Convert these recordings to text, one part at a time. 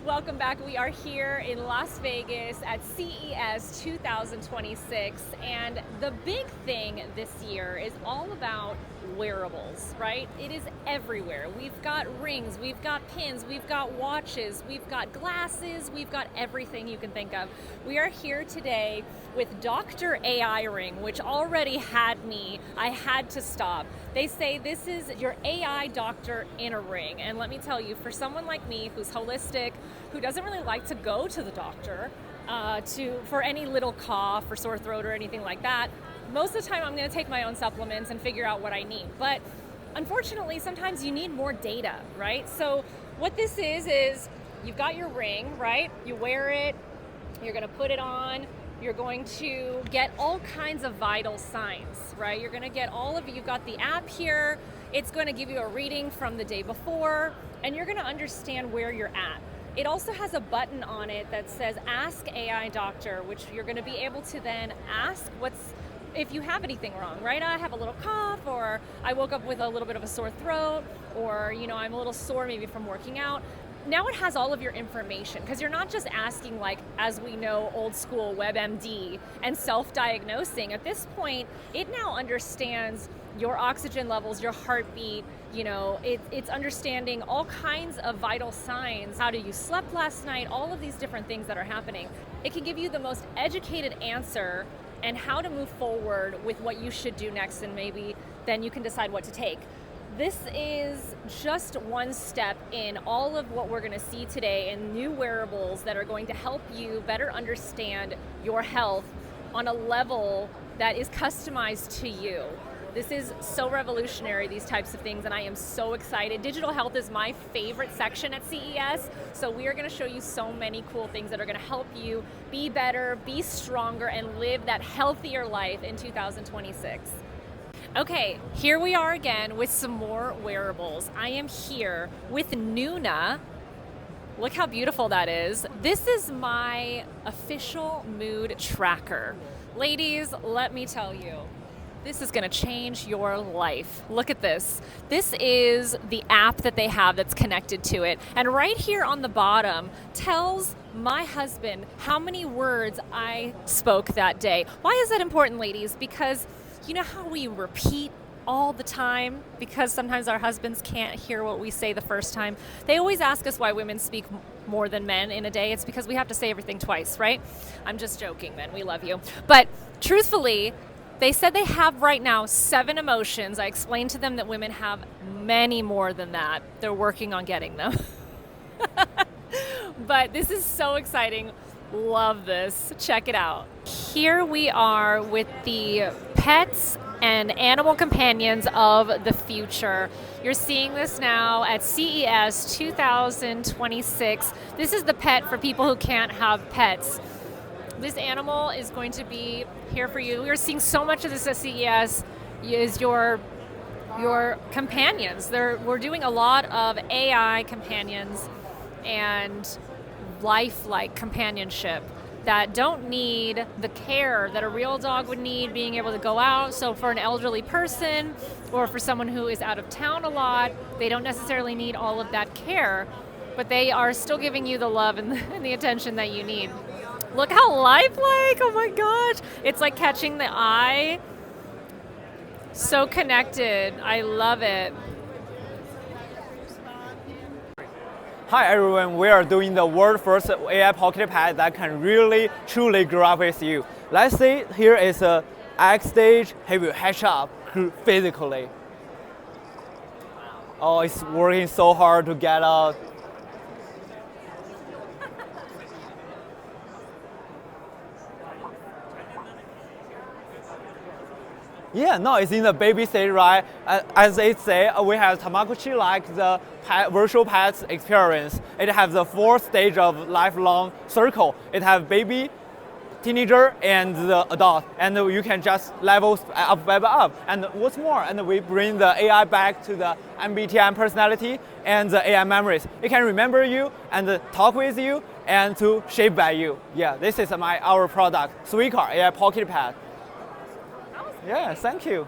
Welcome back. We are here in Las Vegas at CES 2026, and the big thing this year is all about wearables, right? It is everywhere. We've got rings, we've got pins, we've got watches, we've got glasses, we've got everything you can think of. We are here today with Dr. AI Ring, which already had me. I had to stop. They say this is your AI doctor in a ring. And let me tell you, for someone like me who's holistic, who doesn't really like to go to the doctor for any little cough or sore throat or anything like that, most of the time I'm going to take my own supplements and figure out what I need. But unfortunately, sometimes you need more data, right? So what this is you've got your ring, right? You wear it, you're going to put it on, you're going to get all kinds of vital signs, right? You're going to get you've got the app here, it's going to give you a reading from the day before, and you're going to understand where you're at. It also has a button on it that says Ask AI Doctor, which you're going to be able to then ask if you have anything wrong, right? I have a little cough, or I woke up with a little bit of a sore throat, or I'm a little sore maybe from working out. Now it has all of your information, because you're not just asking, like, as we know, old school WebMD and self-diagnosing. At this point, it now understands your oxygen levels, your heartbeat, it's understanding all kinds of vital signs, how you slept last night, all of these different things that are happening. It can give you the most educated answer and how to move forward with what you should do next, and maybe then you can decide what to take. This is just one step in all of what we're going to see today in new wearables that are going to help you better understand your health on a level that is customized to you. This is so revolutionary, these types of things, and I am so excited. Digital health is my favorite section at CES, so we are going to show you so many cool things that are going to help you be better, be stronger, and live that healthier life in 2026. Okay, here we are again with some more wearables. I am here with Nuna. Look how beautiful that is. This is my official mood tracker. Ladies, let me tell you, this is going to change your life. Look at this. This is the app that they have that's connected to it. And right here on the bottom tells my husband how many words I spoke that day. Why is that important, ladies? Because you know how we repeat all the time because sometimes our husbands can't hear what we say the first time? They always ask us why women speak more than men in a day. It's because we have to say everything twice, right? I'm just joking, men. We love you. But truthfully, they said they have right now 7 emotions. I explained to them that women have many more than that. They're working on getting them. But this is so exciting. Love this. Check it out. Here we are with the pets and animal companions of the future. You're seeing this now at CES 2026. This is the pet for people who can't have pets. This animal is going to be here for you. We're seeing so much of this at CES is your companions. We're doing a lot of AI companions and lifelike companionship that don't need the care that a real dog would need, being able to go out. So for an elderly person or for someone who is out of town a lot, they don't necessarily need all of that care, but they are still giving you the love and the attention that you need. Look how lifelike, oh my gosh. It's like catching the eye. So connected, I love it. Hi everyone, we are doing the world first AI pocket pad that can really truly grow up with you. Let's say here is a X stage, he will hatch up physically. Oh, it's working so hard to get out. Yeah, no, it's in the baby stage, right? As they say, we have Tamagotchi like the virtual pets experience. It has the 4th stage of lifelong circle. It has baby, teenager, and the adult. And you can just level up. And what's more, and we bring the AI back to the MBTI personality and the AI memories. It can remember you and talk with you and to shape by you. Yeah, this is our product, Suicar AI Pocket Pad. Yeah, thank you.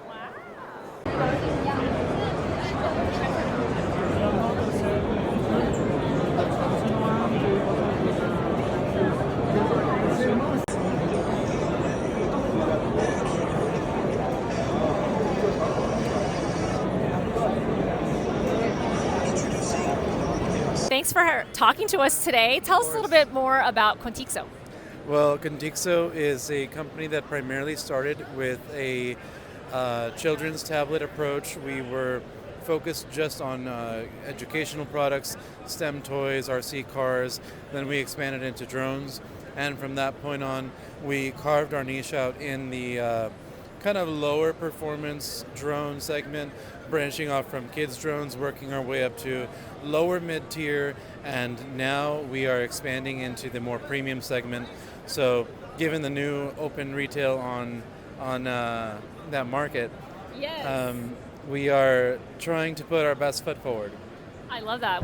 Wow. thanks for talking to us today. Tell us a little bit more about Contixo. Well, Contixo is a company that primarily started with a children's tablet approach. We were focused just on educational products, STEM toys, RC cars. Then we expanded into drones. And from that point on, we carved our niche out in the kind of lower performance drone segment, branching off from kids drones, working our way up to lower mid-tier, and now we are expanding into the more premium segment. So given the new open retail on that market, Yes. we are trying to put our best foot forward. I love that.